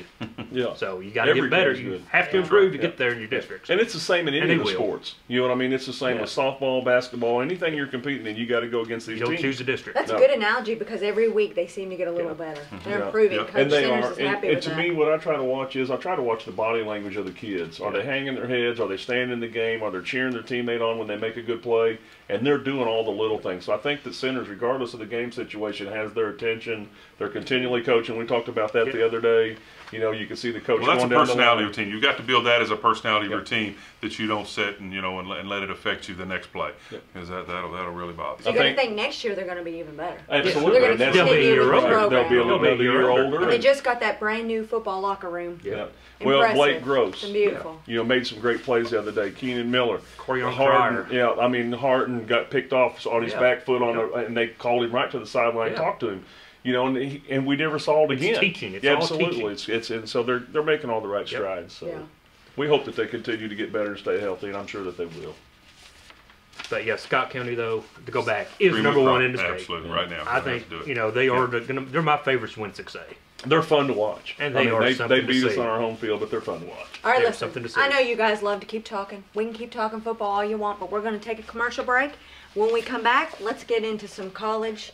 So you got to get better. You have to improve to get there in your districts. And it's the same in any of the sports. You know what I mean? It's the same with softball, basketball, anything you're competing in. You got to go against these teams. You don't choose a district. That's a good analogy because every week they seem to get a little better. They're improving. Coach Centers is happy with that. And to me, what I try to watch is the body language of the kids. Are they hanging their heads? Are they staying in the game? Are they cheering their teammate on when they make a good play? and they're doing all the little things. So I think that centers, regardless of the game situation, has their attention. They're continually coaching. We talked about that the other day. You know, you can see the coach. Well, that's going a down personality the of your team. You've got to build that as a personality of your team, that you don't sit and and let it affect you the next play, because that'll really bother So you. you're going to think next year they're going to be even better. Absolutely. They're going to They'll be a continue year with the older. program. They'll be another year older. And they just got that brand new football locker room. Yeah. Impressive. Well, Blake Gross, And beautiful. made some great plays the other day. Keenan Miller, Corian Harden, Pryor. Harden got picked off on his back foot and they called him right to the sideline and talked to him. And we never saw it again. It's teaching. It's all absolutely. teaching. And so they're making all the right strides. So we hope that they continue to get better and stay healthy, and I'm sure that they will. But yeah, Scott County though, to go back, is number one in the state. Absolutely, right now. I think they are they're my favorites to win 6A. They're fun to watch. And they beat us on our home field, but they're fun to watch. All right, There's listen, something to say. I know you guys love to keep talking. We can keep talking football all you want, but we're going to take a commercial break. When we come back, let's get into some college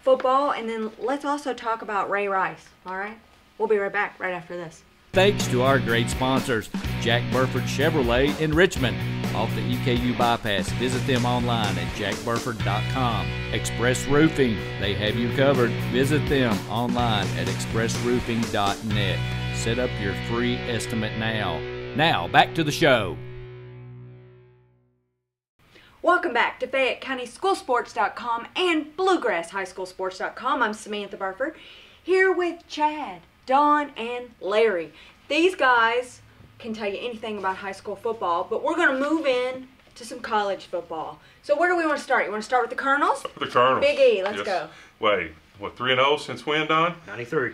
football, and then let's also talk about Ray Rice, all right? We'll be right back right after this. Thanks to our great sponsors, Jack Burford Chevrolet in Richmond, off the EKU bypass. Visit them online at jackburford.com. Express Roofing, they have you covered. Visit them online at expressroofing.net. Set up your free estimate now. Now, back to the show. Welcome back to FayetteCountySchoolSports.com and BluegrassHighSchoolSports.com. I'm Samantha Burford, here with Chad, Don, and Larry. These guys can tell you anything about high school football, but we're going to move in to some college football. So where do we want to start? You want to start with the Colonels? The Colonels. Big E, let's go. Wait, 3-0 since when, Don? 93.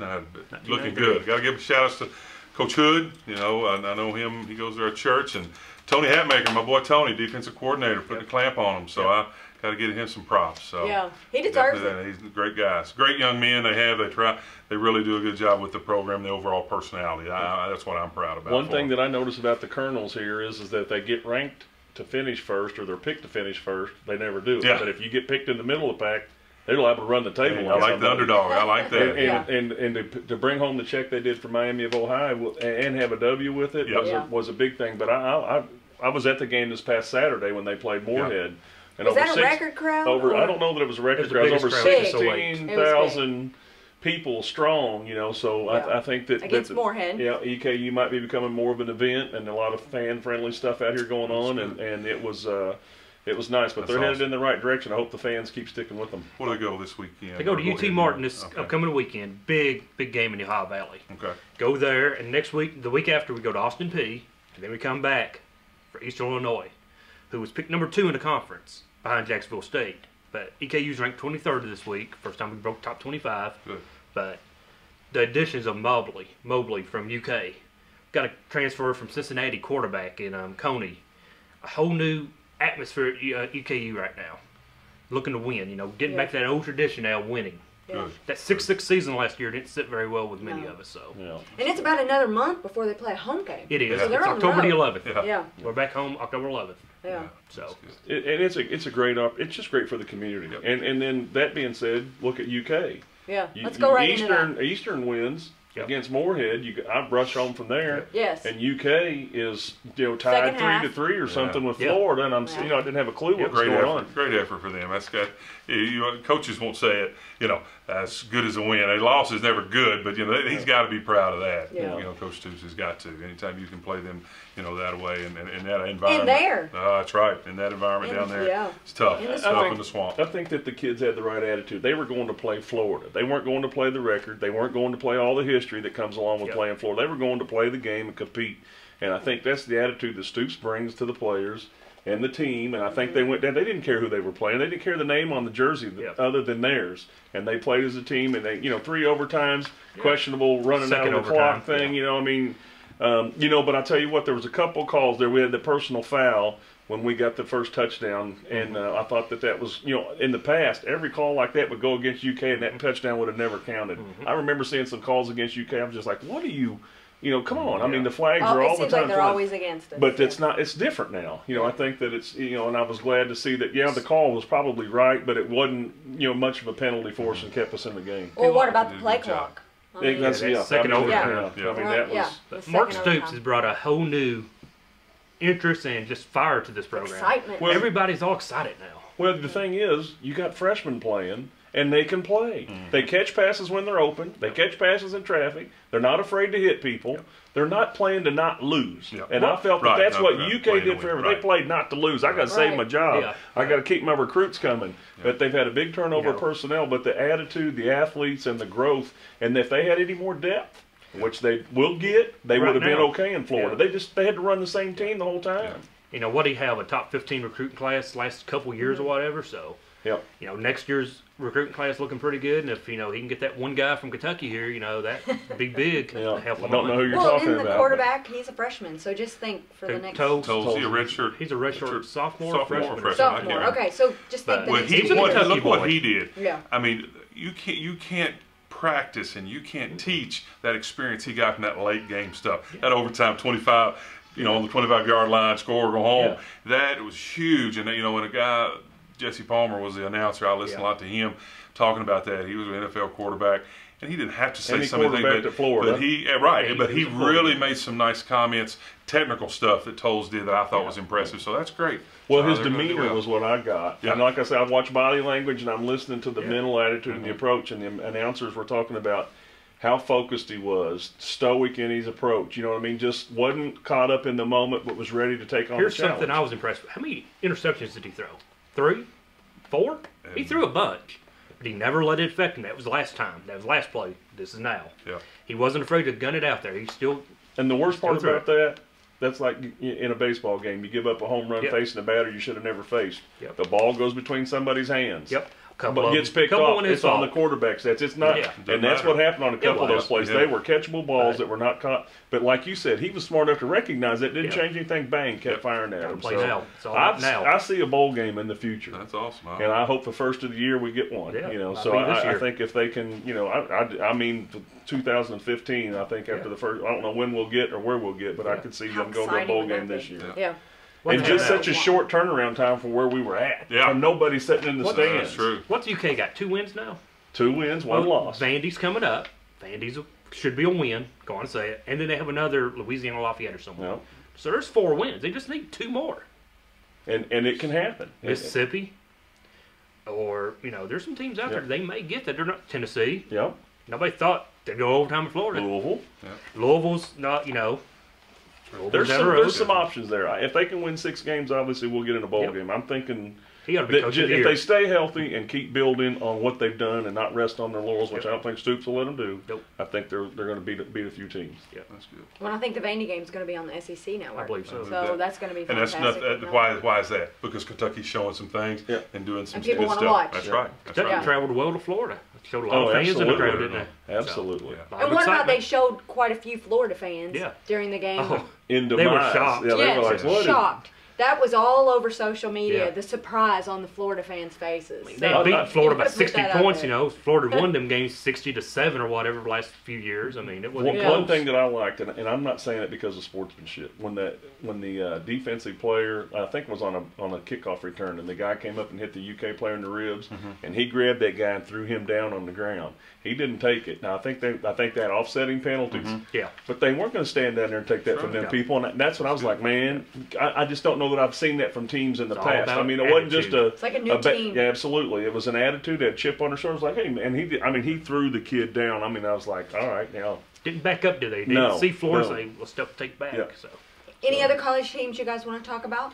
Looking good. Got to give a shout out to Coach Hood. I know him. He goes there at church. And Tony Hatmaker, my boy Tony, defensive coordinator, putting a clamp on him. So I got to give him some props. So yeah, he deserves it. He's a great guys. Great young men they have. They try. They really do a good job with the program, the overall personality. That's what I'm proud about. One thing that I notice about the Colonels here is that they get ranked to finish first, or they're picked to finish first. They never do. Yeah. But if you get picked in the middle of the pack, they're liable to run the table. I like the underdog. I like that. And to bring home the check they did for Miami of Ohio and have a W with it was a big thing. But I was at the game this past Saturday when they played Moorhead. And was that a record crowd? I don't know that it was a record crowd. It was over 16,000 people strong, so I think that against Moorhead. Yeah, EKU might be becoming more of an event, and a lot of fan-friendly stuff out here going on, and it was nice. But they're headed in the right direction. I hope the fans keep sticking with them. Where do they go this weekend? They go to UT Martin this upcoming weekend. Big game in the Ohio Valley. Okay. Go there, and the week after, we go to Austin Peay, and then we come back for Eastern Illinois, who was picked number 2 in the conference behind Jacksonville State. But EKU's ranked 23rd this week. First time we broke top 25. Good. But the additions of Mobley from UK. Got a transfer from Cincinnati quarterback in Coney. A whole new atmosphere at EKU right now. Looking to win, getting back to that old tradition now, winning. Good. That 6-6 season last year didn't sit very well with many of us. So. Yeah. And it's about another month before they play a home game. It is. So It's they're on October the 11th. Yeah. We're back home October 11th. Yeah. So. And it's a great it's just great for the community. Yep. And then that being said, look at UK. Yeah. Let's go right Eastern, into that. Eastern wins against Moorhead. I brush home from there. Yes. And UK is tied 3-3 or something with Florida, and I didn't have a clue what was going on. Great effort for them. That's got coaches won't say it. As good as a win. A loss is never good, but he's got to be proud of that. Yeah. Coach Stoops has got to. Anytime you can play them, that way and in that environment. And there. That's right. In that environment down there, it's tough. It's tough in the swamp. I think that the kids had the right attitude. They were going to play Florida. They weren't going to play the record. They weren't going to play all the history that comes along with playing Florida. They were going to play the game and compete. And I think that's the attitude that Stoops brings to the players and the team, and I think they went down. They didn't care who they were playing. They didn't care the name on the jersey other than theirs. And they played as a team, and they, 3 overtimes, questionable running out of the clock thing. But I tell you what, there was a couple calls there. We had the personal foul when we got the first touchdown, and I thought that was, in the past, every call like that would go against UK, and that touchdown would have never counted. I remember seeing some calls against UK. I was just like, what are you? Come on. I mean, the flags are all the time. It seems like they're always against us. But it's not. It's different now. I think that it's, and I was glad to see that, the call was probably right, but it wasn't, much of a penalty for us and kept us in the game. Well, what about the play clock? Second overtime. Mark Stoops overtime. has brought a whole new interest and just fire to this program. Excitement. Well, everybody's all excited now. Well, the thing is, you got freshmen playing, and they can play. They catch passes when they're open. They catch passes in traffic. They're not afraid to hit people. They're not playing to not lose. And I felt that that's what UK did forever. They played not to lose. I got to save my job. I got to keep my recruits coming. But they've had a big turnover of personnel. But the attitude, the athletes, and the growth, and if they had any more depth, which they will get, they would have been okay in Florida. They had to run the same team the whole time. You know, what do you have, a top 15 recruiting class last couple years or whatever, so, you know, next year's recruiting class looking pretty good, and if, you know, he can get that one guy from Kentucky here, you know, that'd be big. I help him don't know who you're well, talking and the about. quarterback, he's a freshman, so just think for the next... Tolles, he a redshirt? He's a redshirt sophomore, freshman. Sophomore, okay, so just think the next year. Look what he did. Yeah. I mean, you can't practice and you can't teach that experience he got from that late game stuff. That overtime 25, you know, on the 25-yard line, score, go home. That was huge. And, you know, when a guy, Jesse Palmer was the announcer, I listened a lot to him talking about that. He was an NFL quarterback. And he didn't have to say something, but he really made some nice comments, technical stuff that Tolles did that I thought was impressive. So that's great. Well, his demeanor was what I got. And like I said, I watch body language, and I'm listening to the mental attitude and the approach. And the announcers were talking about how focused he was, stoic in his approach. You know what I mean? Just wasn't caught up in the moment, but was ready to take on the challenge. Here's something I was impressed with. How many interceptions did he throw? 3? 4? He threw a bunch. But he never let it affect him. That was the last time. That was the last play. This is now. He wasn't afraid to gun it out there. He still... And the worst part about that, that's like in a baseball game. You give up a home run facing a batter you should have never faced. The ball goes between somebody's hands. But gets picked off. It's on the quarterback's. It's not, and that's what happened on a couple of those plays. They were catchable balls that were not caught. But like you said, he was smart enough to recognize it. Didn't change anything. Bang, kept firing at him. So I see a bowl game in the future. That's awesome. And I hope the first of the year we get one. You know, so I think if they can, you know, I mean, 2015. I think after the first, I don't know when we'll get or where we'll get, but I could see them go to a bowl game this year. And just such a short turnaround time from where we were at. From nobody sitting in the stands. That's true. What's the UK got? 2 wins now? 2 wins, 1 loss. Vandy's coming up. Vandy's should be a win. Go on and say it. And then they have another Louisiana Lafayette or somewhere. So there's 4 wins. They just need 2 more. And it can happen. Mississippi, or, you know, there's some teams out there they may get that. They're not Tennessee. Nobody thought they'd go overtime in Florida. Louisville. Louisville's not, you know. There's some options there. If they can win 6 games, obviously we'll get in a bowl game. I'm thinking that if they stay healthy and keep building on what they've done and not rest on their laurels, which I don't think Stoops will let them do, I think they're going to beat a few teams. That's good. Well, I think the Vandy game's going to be on the SEC network. I believe so. So that's going to be fantastic. And that's why is that? Because Kentucky's showing some things and doing some good stuff. People want to watch. That's right. Kentucky traveled well to Florida. Showed a lot of fans in the crowd, didn't they? Absolutely. And what about they showed quite a few Florida fans during the game? They were shocked. Yeah, they were like, what? Shocked. That was all over social media, the surprise on the Florida fans' faces. They beat Florida by 60 points, you know. Florida won them games 60-7 or whatever the last few years. I mean, it wasn't close. One thing that I liked, and I'm not saying it because of sportsmanship, when the defensive player, I think it was on a kickoff return, and the guy came up and hit the UK player in the ribs, and he grabbed that guy and threw him down on the ground. He didn't take it. Now I think that offsetting penalties. But they weren't going to stand down there and take that from them people, and that's what I was like, man. I just don't know that I've seen that from teams in the past. I mean, it wasn't just it's like a new team. Yeah, absolutely. It was an attitude, that chip on their shoulders, like, hey, man. He threw the kid down. I mean, I was like, all right, now. Didn't back up, did they? Didn't see Florida say, well, stuff to take back. So. Any other college teams you guys want to talk about?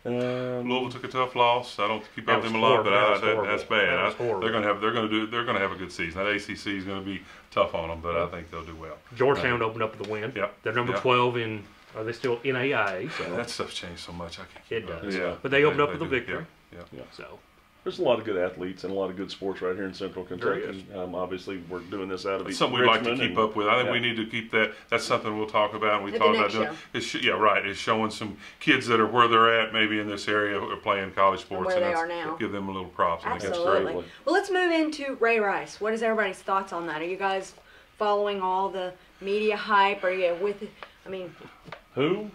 Louisville took a tough loss. I don't keep up with them a lot, but that's bad. They're going to have a good season. That ACC is going to be tough on them, but I think they'll do well. Georgetown opened up with a win. They're number 12 in. Are they still in AIA? So. That stuff's changed so much. I can't. It does. But they opened up with a victory. So. There's a lot of good athletes and a lot of good sports right here in Central Kentucky. Obviously, we're doing this out of something we'd like to keep up with. I think we need to keep that. That's something we'll talk about. We talk about doing. It's showing some kids that are where they're at, maybe in this area, are playing college sports, where they are now. Give them a little props. Absolutely. Well, let's move into Ray Rice. What is everybody's thoughts on that? Are you guys following all the media hype? Are you with? I mean, who?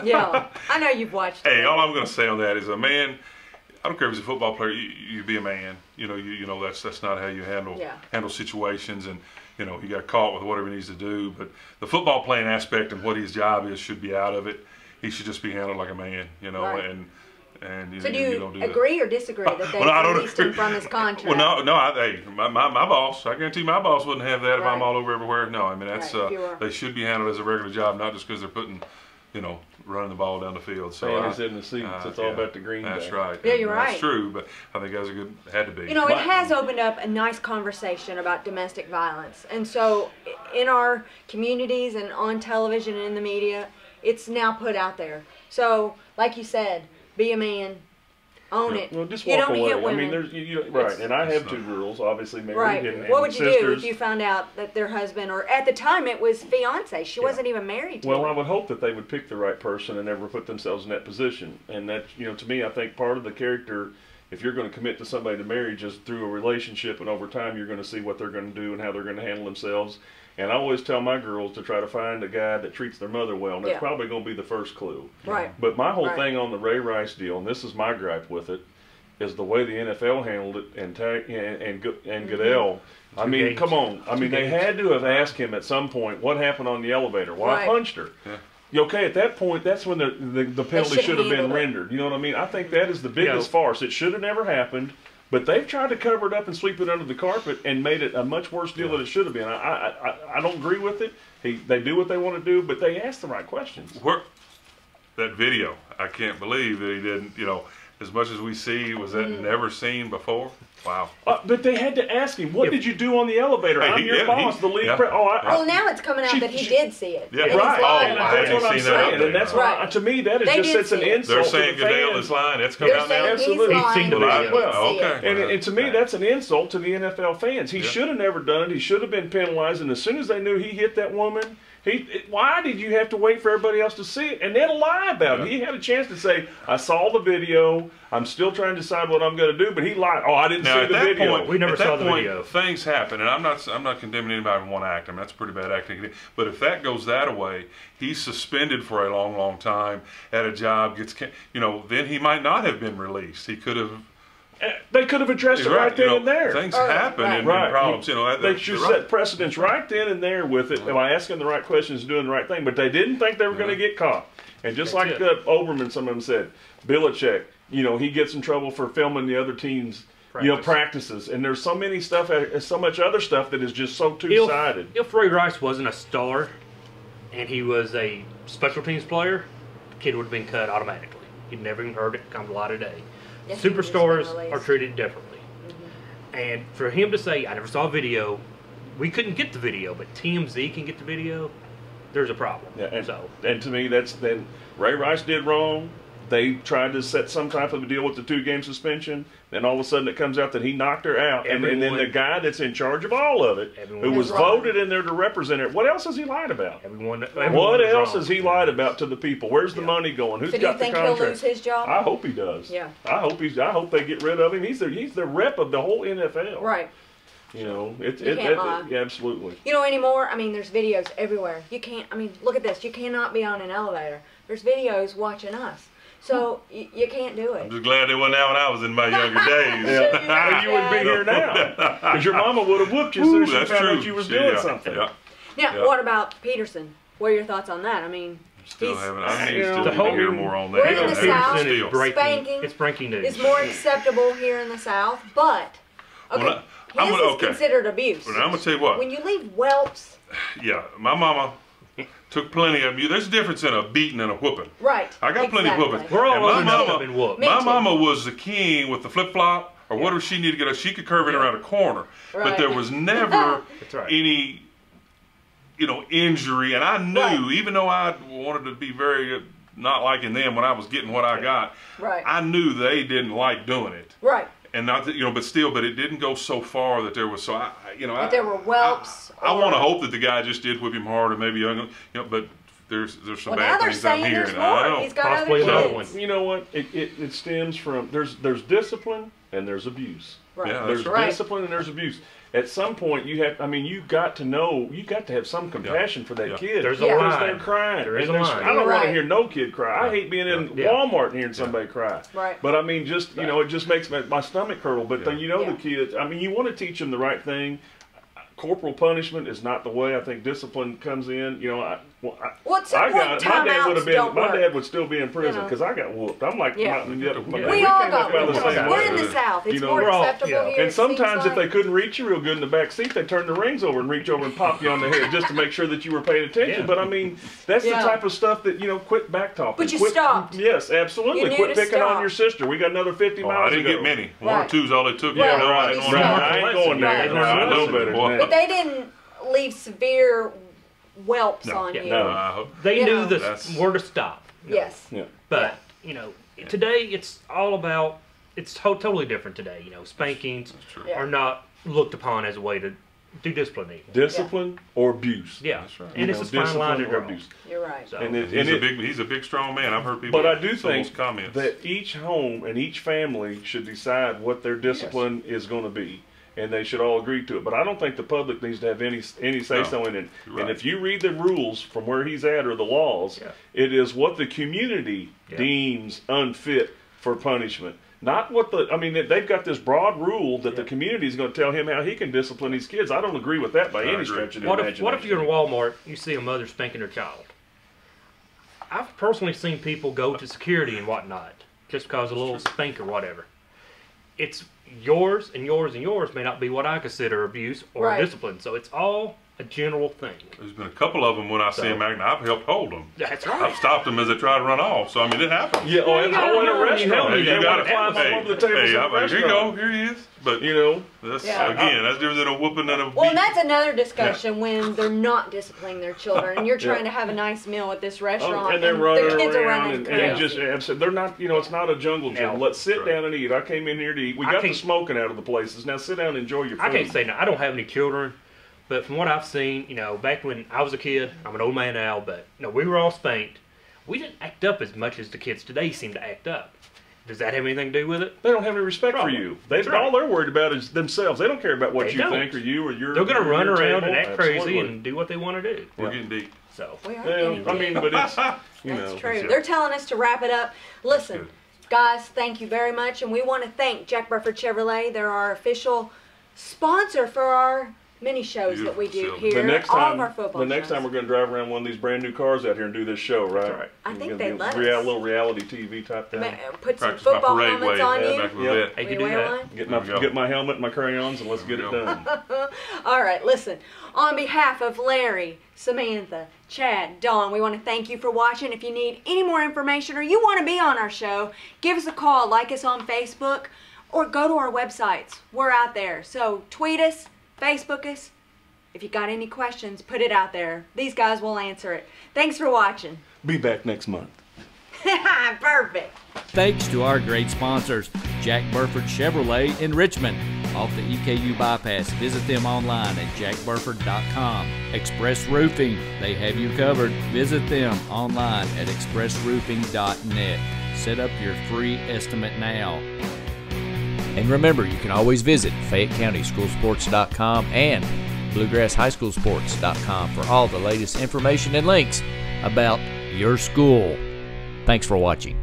Yeah, I know you've watched. Hey, all I'm going to say on that is a man. I don't care if he's a football player. You be a man. You know that's not how you handle situations. And he got caught with whatever he needs to do. But the football playing aspect and what his job is should be out of it. He should just be handled like a man. And And so do you you don't do agree or disagree that they released him from his contract? Well, no. Hey, my boss, I guarantee my boss wouldn't have that if I'm all over everywhere. No, I mean, that's they should be handled as a regular job, not just because they're putting, running the ball down the field. So he's in the seats. It's all about the green. That's right. Yeah, you're right. That's true, but I think guys had to be. It has opened up a nice conversation about domestic violence, and so in our communities and on television and in the media, it's now put out there. So, like you said, be a man, own it. Well, just you walk don't away. hit women. I mean, right, and I have 2 girls, obviously married. Right. And what would you sisters. do if you found out that their husband, or at the time it was fiance, she wasn't even married to Well, him? I would hope that they would pick the right person and never put themselves in that position. And that, to me, I think part of the character, if you're going to commit to somebody to marriage, is through a relationship, and over time you're going to see what they're going to do and how they're going to handle themselves. And I always tell my girls to try to find a guy that treats their mother well, and that's probably going to be the first clue. Right. But my whole thing on the Ray Rice deal, and this is my gripe with it, is the way the NFL handled it and Goodell. I mean, come on. I mean, they had to have asked him at some point what happened on the elevator. Well, I punched her. Yeah. Okay, at that point, that's when the penalty should have been rendered. You know what I mean? I think that is the biggest farce. It should have never happened. But they've tried to cover it up and sweep it under the carpet and made it a much worse deal than it should have been. I don't agree with it. They do what they want to do, but they ask the right questions. That video, I can't believe that he didn't, as much as we see, was that never seen before? Wow. But they had to ask him, what did you do on the elevator? Hey, I'm your boss, the lead well, now it's coming out that he did see it. Yeah, right. That's what I'm saying. That and that's why, to me, that is just an insult. They're saying Goodell is lying. It's come out now. Absolutely. He's seen the video. Okay. And to me, that's an insult to the NFL fans. He should have never done it. He should have been penalized. And as soon as they knew he hit that woman, why did you have to wait for everybody else to see it and then lie about it? He had a chance to say, I saw the video, I'm still trying to decide what I'm going to do, but he lied. Oh, I didn't see the video. Point, we never saw the video. Things happen, and I'm not condemning anybody in one act. I mean, that's pretty bad acting. But if that goes that away, he's suspended for a long, long time at a job, then he might not have been released. He could have. They could have addressed it right then and there. Things happen and problems. They should set precedents right then and there with it by asking the right questions and doing the right thing. But they didn't think they were going to get caught. And just like Oberman, some of them said, Belichick, he gets in trouble for filming the other team's practices. And there's so many stuff, so much other stuff that is just so two-sided. If Ray Rice wasn't a star and he was a special teams player, the kid would have been cut automatically. You'd never even heard it come to light of day. Yes, superstars are treated differently. And for him to say, I never saw a video, we couldn't get the video, but TMZ can get the video, there's a problem. Yeah, and to me, then Ray Rice did wrong. They tried to set some type of a deal with the 2-game suspension. Then all of a sudden it comes out that he knocked her out. And then the guy that's in charge of all of it, who was voted in there to represent it, what else has he lied about? What else has he lied about to the people? Where's the money going? Who's got the contract? So do you think he'll lose his job? I hope he does. Yeah. I hope they get rid of him. He's the rep of the whole NFL. Right. Absolutely. Anymore, I mean, there's videos everywhere. You can't, look at this. You cannot be on an elevator. There's videos watching us. So you can't do it. I'm just glad they weren't out when I was in my younger days. You wouldn't be here now. Because your mama would have whooped you as soon as she found out you was doing something. Now, what about Peterson? What are your thoughts on that? I need to hear more on that. We're in the South. Spanking it's breaking news. It's more acceptable here in the South, but this is considered abuse. Well, I'm going to tell you what. When you leave whelps. Yeah, my mama took plenty of you. There's a difference in a beating and a whooping. Right. I got plenty of whoopings. We're all been whooped. My mama was the king with the flip-flop, or whatever she needed to get. She could curve it around a corner. Right. But there was never any, injury. And I knew, even though I wanted to be very not liking them when I was getting what I got, I knew they didn't like doing it. Right. And not that, but it didn't go so far that there was that there were whelps. I want to hope that the guy just did whip him hard, or maybe but there's some bad things I'm hearing. I know. He's got possibly other kids. One. You know what? It stems from there's discipline and there's abuse. Right. Yeah, there's discipline and there's abuse. At some point, you got to have some compassion for that kid. There's a line. They're crying. There is a line. I don't want to hear no kid cry. I hate being in Walmart and hearing somebody cry. Right. But it just makes my stomach curdle. But the kids, you want to teach them the right thing. corporal punishment is not the way. I think discipline comes in. You know, What's the point? My dad would still be in prison because I got whooped. I'm like, we all got whooped. We're in the South. It's more acceptable here. And sometimes if they couldn't reach you real good in the back seat, they turn the rings over and reach over and pop you on the head just to make sure that you were paying attention. Yeah. But I mean, that's the type of stuff that, you know, quit back talking. But you stopped. Yes, absolutely. Quit picking on your sister. We got another 50 miles I didn't get many. One or two's all it took. Right. I ain't going there. I know better than that. But they didn't leave severe whelps on you. No. They knew where to stop. Yes. Yeah. But, you know, today it's all about, it's totally different today. You know, spankings are not looked upon as a way to do discipline. Discipline or abuse. Yeah. That's right. And it's a fine line to draw. You're right. So, He's a big, strong man. I've heard people. But I do think comments. that each home and each family should decide what their discipline is going to be, and they should all agree to it. But I don't think the public needs to have any say-so in it. Right. And if you read the rules from where he's at or the laws, it is what the community deems unfit for punishment. Not what they've got this broad rule that the community is going to tell him how he can discipline his kids. I don't agree with that by any stretch of the imagination. What if you're in Walmart, you see a mother spanking her child? I've personally seen people go to security and whatnot just because a little spank or whatever. It's yours and yours and yours may not be what I consider abuse or discipline. So it's all a general thing. There's been a couple of them when I see them acting. I've helped hold them. That's right. I've stopped them as they try to run off. So I mean, it happens. Yeah, I went to a restaurant. You got to climb all over the table. Here you go. Here he is. But you know, that's again, that's different than a whooping and a beat. Well, and that's another discussion when they're not disciplining their children, and you're trying to have a nice meal at this restaurant, and they're running their kids around, are running and just they're not. You know, it's not a jungle gym. Let's sit down and eat. I came in here to eat. We got the smoking out of the places. Now sit down and enjoy your food. I can't say no. I don't have any children. But from what I've seen, you know, back when I was a kid, I'm an old man now, but you know, we were all spanked. We didn't act up as much as the kids today seem to act up. Does that have anything to do with it? They don't have any respect for you. All they're worried about is themselves. They don't care about what you think or you or your. They're going to run around and act crazy and do what they want to do. We're getting deep. So. We are getting deep. I mean, but it's That's true. They're telling us to wrap it up. Listen, guys, thank you very much, and we want to thank Jack Burford Chevrolet. They're our official sponsor for our mini shows that we do here. All of our football The next time we're going to drive around one of these brand new cars out here and do this show, right? That's right. I think they let us. A little reality TV type thing. Put some football helmets on you. They can do that. Get my helmet, my crayons, and let's get it done. All right, listen. On behalf of Larry, Samantha, Chad, Dawn, we want to thank you for watching. If you need any more information or you want to be on our show, give us a call, like us on Facebook, or go to our websites. We're out there. So tweet us, Facebook us. If you got any questions, put it out there. These guys will answer it. Thanks for watching. Be back next month. Perfect. Thanks to our great sponsors, Jack Burford Chevrolet in Richmond, off the EKU bypass. Visit them online at jackburford.com. Express Roofing, they have you covered. Visit them online at expressroofing.net. Set up your free estimate now. And remember, you can always visit FayetteCountySchoolSports.com and BluegrassHighSchoolSports.com for all the latest information and links about your school. Thanks for watching.